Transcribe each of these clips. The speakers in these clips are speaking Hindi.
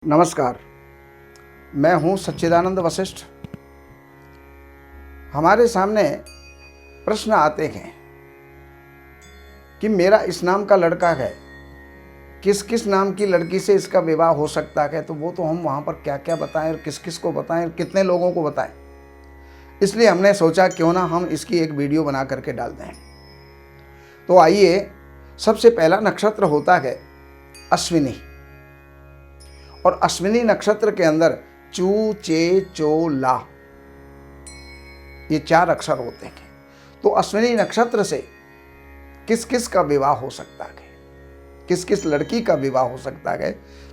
नमस्कार, मैं हूं सच्चिदानंद वशिष्ठ। हमारे सामने प्रश्न आते हैं कि मेरा इस नाम का लड़का है, किस किस नाम की लड़की से इसका विवाह हो सकता है। तो वो तो हम वहाँ पर क्या क्या बताएं और किस किस को बताएं और कितने लोगों को बताएं। इसलिए हमने सोचा क्यों ना हम इसकी एक वीडियो बना करके डाल दें। तो आइए, सबसे पहला नक्षत्र होता है अश्विनी। और अश्विनी नक्षत्र के अंदर चू, चे, चो, ला, ये 4 अक्षर होते हैं। तो अश्विनी नक्षत्र से किस किस का विवाह हो सकता है, किस किस लड़की का विवाह हो सकता है।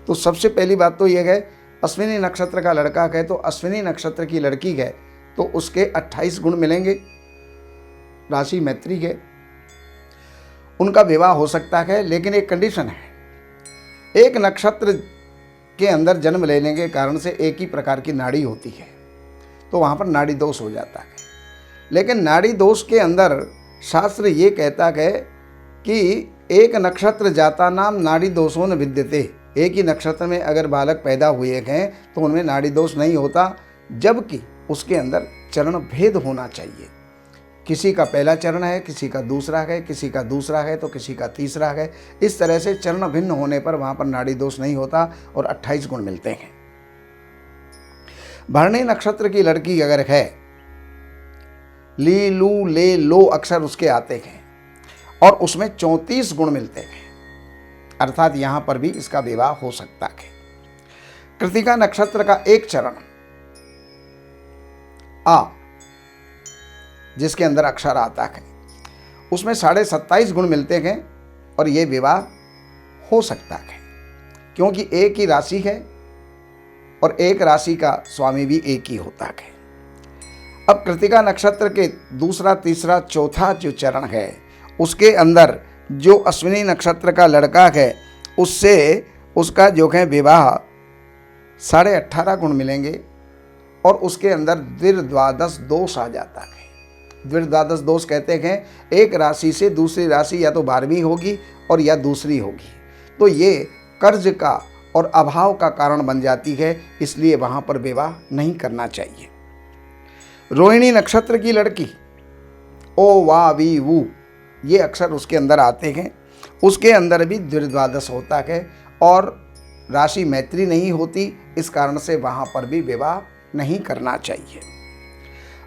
तो सबसे पहली बात तो यह है, अश्विनी नक्षत्र का लड़का है तो अश्विनी नक्षत्र की लड़की है तो उसके 28 गुण मिलेंगे। राशि मैत्री है, उनका विवाह हो सकता है, लेकिन एक कंडीशन है। एक नक्षत्र के अंदर जन्म लेने के कारण से एक ही प्रकार की नाड़ी होती है, तो वहाँ पर नाड़ी दोष हो जाता है। लेकिन नाड़ी दोष के अंदर शास्त्र ये कहता है कि एक नक्षत्र जाता नाम नाड़ी दोषों न विद्यते। एक ही नक्षत्र में अगर बालक पैदा हुए हैं तो उनमें नाड़ी दोष नहीं होता, जबकि उसके अंदर चरण भेद होना चाहिए। किसी का पहला चरण है, किसी का दूसरा है, किसी का दूसरा है तो किसी का तीसरा है। इस तरह से चरण भिन्न होने पर वहाँ पर नाड़ी दोष नहीं होता और 28 गुण मिलते हैं। भरणी नक्षत्र की लड़की अगर है, ली, लू, ले, लो अक्षर उसके आते हैं और उसमें 34 गुण मिलते हैं, अर्थात यहाँ पर भी इसका विवाह हो सकता है। कृतिका नक्षत्र का एक चरण आ, जिसके अंदर अक्षर आता है, उसमें 27.5 गुण मिलते हैं और ये विवाह हो सकता है, क्योंकि एक ही राशि है और एक राशि का स्वामी भी एक ही होता है। अब कृतिका नक्षत्र के दूसरा, तीसरा, चौथा जो चरण है, उसके अंदर जो अश्विनी नक्षत्र का लड़का है उससे उसका जो है विवाह 18.5 गुण मिलेंगे और उसके अंदर द्विर्द्वादश दोष आ जाता है। द्विर्द्वादश दोष कहते हैं एक राशि से दूसरी राशि या तो 12वीं होगी और या दूसरी होगी, तो ये कर्ज का और अभाव का कारण बन जाती है, इसलिए वहाँ पर विवाह नहीं करना चाहिए। रोहिणी नक्षत्र की लड़की, ओ, वा, वी, वू, ये अक्षर उसके अंदर आते हैं, उसके अंदर भी द्विर्द्वादश होता है और राशि मैत्री नहीं होती, इस कारण से वहाँ पर भी विवाह नहीं करना चाहिए।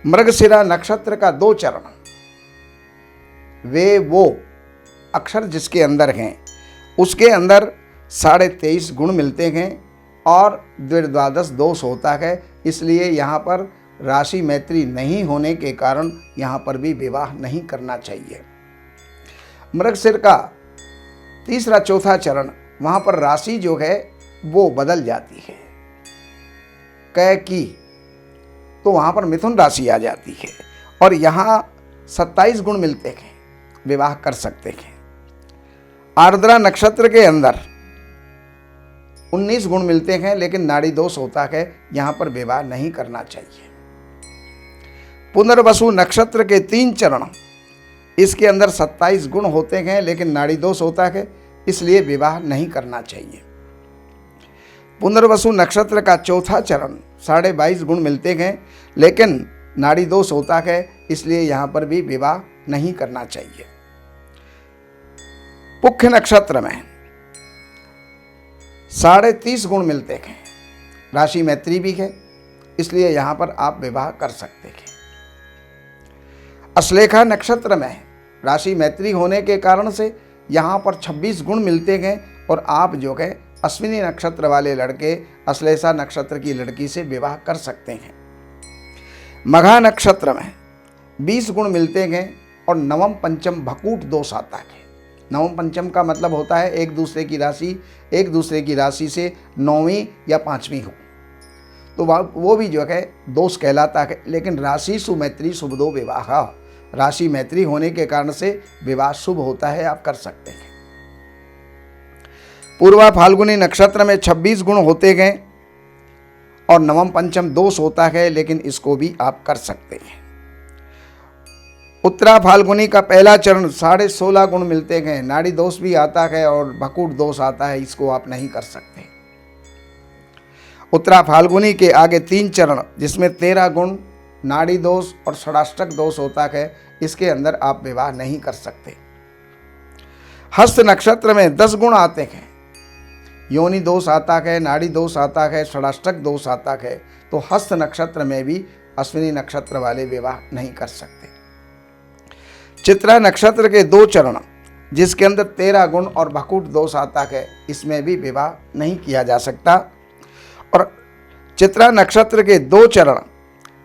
मृगशिरा नक्षत्र का 2 चरण, वे वो अक्षर जिसके अंदर हैं उसके अंदर 23.5 गुण मिलते हैं और द्विर्द्वादश दोष होता है, इसलिए यहाँ पर राशि मैत्री नहीं होने के कारण यहाँ पर भी विवाह नहीं करना चाहिए। मृगशिर का तीसरा, चौथा चरण, वहाँ पर राशि जो है वो बदल जाती है, कै की, तो वहाँ पर मिथुन राशि आ जाती है और यहाँ 27 गुण मिलते हैं, विवाह कर सकते हैं। आर्द्रा नक्षत्र के अंदर 19 गुण मिलते हैं, लेकिन नाड़ी दोष होता है, यहाँ पर विवाह नहीं करना चाहिए। पुनर्वसु नक्षत्र के 3 चरण, इसके अंदर 27 गुण होते हैं, लेकिन नाड़ी दोष होता है, इसलिए विवाह नहीं करना चाहिए। पुनर्वसु नक्षत्र का चौथा चरण 22.5 गुण मिलते हैं, लेकिन नाड़ी दोष होता है, इसलिए यहाँ पर भी विवाह नहीं करना चाहिए। पुख्य नक्षत्र में 30.5 गुण मिलते हैं, राशि मैत्री भी है, इसलिए यहाँ पर आप विवाह कर सकते हैं। अश्लेषा नक्षत्र में राशि मैत्री होने के कारण से यहाँ पर 26 गुण मिलते हैं और आप जो है अश्विनी नक्षत्र वाले लड़के अश्लेषा नक्षत्र की लड़की से विवाह कर सकते हैं। मघा नक्षत्र में 20 गुण मिलते हैं और नवम पंचम भकूट दोष आता है। नवम पंचम का मतलब होता है एक दूसरे की राशि से 9वीं या 5वीं हो, तो वो भी जो है दोष कहलाता है। लेकिन राशि सुमैत्री शुभदो विवाह, राशि मैत्री होने के कारण से विवाह शुभ होता है, आप कर सकते हैं। पूर्वा फाल्गुनी नक्षत्र में 26 गुण होते हैं और नवम पंचम दोष होता है, लेकिन इसको भी आप कर सकते हैं। उत्तरा फाल्गुनी का पहला चरण 16.5 गुण मिलते हैं, नाड़ी दोष भी आता है और भकूट दोष आता है, इसको आप नहीं कर सकते। उत्तरा फाल्गुनी के आगे 3 चरण जिसमें 13 गुण, नाड़ी दोष और षडाष्टक दोष होता है, इसके अंदर आप विवाह नहीं कर सकते। हस्त नक्षत्र में 10 गुण आते हैं, योनि दोष आता है, नाड़ी दोष आता है, षडाष्टक दोष आता है, तो हस्त नक्षत्र में भी अश्विनी नक्षत्र वाले विवाह नहीं कर सकते। चित्रा नक्षत्र के 2 चरण जिसके अंदर 13 गुण और भकुट दोष आता है, इसमें भी विवाह नहीं किया जा सकता। और चित्रा नक्षत्र के 2 चरण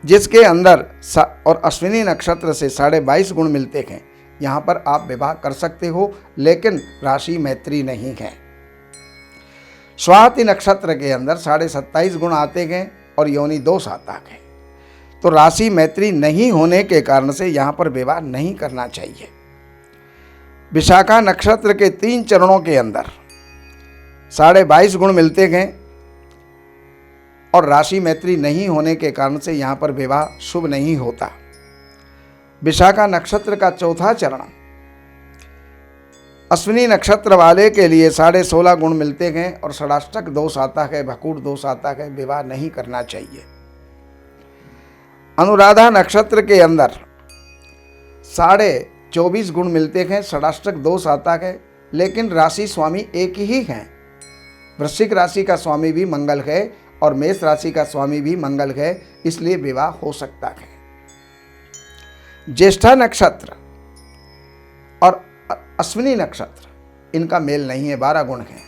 जिसके अंदर और अश्विनी नक्षत्र से 22.5 गुण मिलते हैं, यहाँ पर आप विवाह कर सकते हो, लेकिन राशि मैत्री नहीं है। स्वाति नक्षत्र के अंदर 27.5 गुण आते हैं और योनि दोष आता है, तो राशि मैत्री नहीं होने के कारण से यहाँ पर विवाह नहीं करना चाहिए। विशाखा नक्षत्र के 3 चरणों के अंदर 22.5 गुण मिलते हैं और राशि मैत्री नहीं होने के कारण से यहाँ पर विवाह शुभ नहीं होता। विशाखा नक्षत्र का 4था चरण अश्विनी नक्षत्र वाले के लिए 16.5 गुण मिलते हैं और षडाष्टक दोष आता है, भकुट दोष आता है, विवाह नहीं करना चाहिए। अनुराधा नक्षत्र के अंदर 24.5 गुण मिलते हैं, षडाष्टक दोष आता है, लेकिन राशि स्वामी एक ही है। वृश्चिक राशि का स्वामी भी मंगल है और मेष राशि का स्वामी भी मंगल है, इसलिए विवाह हो सकता है। ज्येष्ठा नक्षत्र और अश्विनी नक्षत्र इनका मेल नहीं है, 12 गुण है,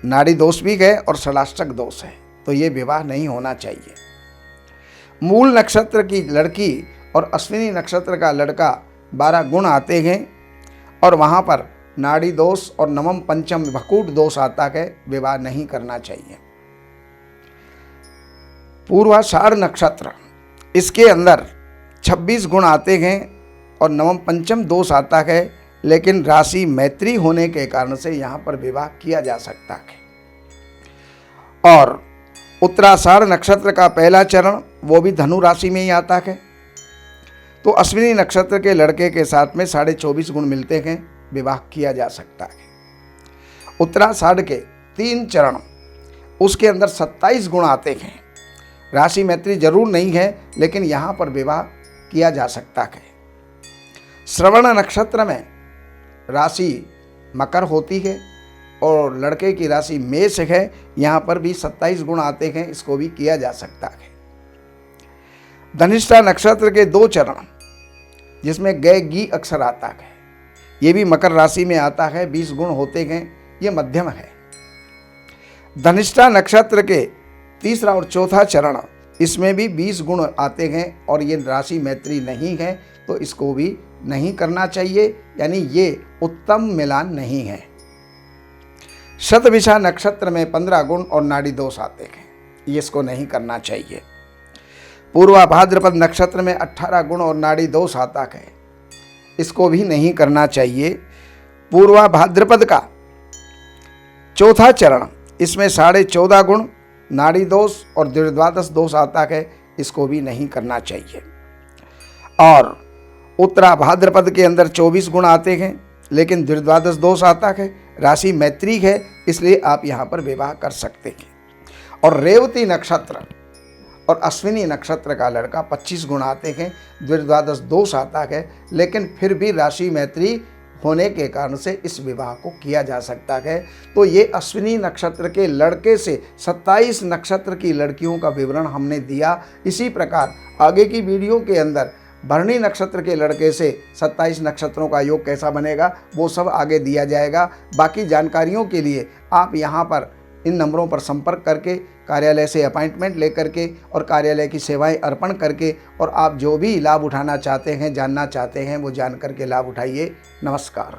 नाड़ी दोष भी है और षडाष्टक दोष है, तो ये विवाह नहीं होना चाहिए। मूल नक्षत्र की लड़की और अश्विनी नक्षत्र का लड़का 12 गुण आते हैं और वहाँ पर नाड़ी दोष और नवम पंचम भकुट दोष आता है, विवाह नहीं करना चाहिए। पूर्वाषाढ़ नक्षत्र इसके अंदर 26 गुण आते हैं और नवम पंचम दोष आता है, लेकिन राशि मैत्री होने के कारण से यहाँ पर विवाह किया जा सकता है। और उत्तराषाढ़ नक्षत्र का पहला चरण वो भी धनु राशि में ही आता है, तो अश्विनी नक्षत्र के लड़के के साथ में 24.5 गुण मिलते हैं, विवाह किया जा सकता है। उत्तराषाढ़ के 3 चरण उसके अंदर 27 गुण आते हैं, राशि मैत्री जरूर नहीं है, लेकिन यहाँ पर विवाह किया जा सकता है। श्रवण नक्षत्र में राशि मकर होती है और लड़के की राशि मेष है, यहाँ पर भी 27 गुण आते हैं, इसको भी किया जा सकता है। धनिष्ठा नक्षत्र के 2 चरण जिसमें ग गी अक्षर आता है, ये भी मकर राशि में आता है, 20 गुण होते हैं, ये मध्यम है। धनिष्ठा नक्षत्र के 3रा और 4था चरण इसमें भी 20 गुण आते हैं और ये राशि मैत्री नहीं है, तो इसको भी नहीं करना चाहिए, यानी ये उत्तम मिलान नहीं है। शतभिषा नक्षत्र में 15 गुण और नाड़ी दोष आते हैं, ये इसको नहीं करना चाहिए। पूर्वा भाद्रपद नक्षत्र में 18 गुण और नाड़ी दोष आता है, इसको भी नहीं करना चाहिए। पूर्वा भाद्रपद का 4था चरण इसमें 14.5 गुण, नाड़ी दोष और द्विद्वादश दोष आता है, इसको भी नहीं करना चाहिए। और उत्तरा भाद्रपद के अंदर 24 गुण आते हैं, लेकिन द्विद्वादश दोष आता है, राशि मैत्री है, इसलिए आप यहाँ पर विवाह कर सकते हैं। और रेवती नक्षत्र और अश्विनी नक्षत्र का लड़का 25 गुण आते हैं, द्विद्वादश दोष आता है, लेकिन फिर भी राशि मैत्री होने के कारण से इस विवाह को किया जा सकता है। तो ये अश्विनी नक्षत्र के लड़के से 27 नक्षत्र की लड़कियों का विवरण हमने दिया। इसी प्रकार आगे की वीडियो के अंदर भरणी नक्षत्र के लड़के से 27 नक्षत्रों का योग कैसा बनेगा वो सब आगे दिया जाएगा। बाकी जानकारियों के लिए आप यहाँ पर इन नंबरों पर संपर्क करके कार्यालय से अपॉइंटमेंट लेकर के और कार्यालय की सेवाएं अर्पण करके और आप जो भी लाभ उठाना चाहते हैं, जानना चाहते हैं, वो जान करके लाभ उठाइए। नमस्कार।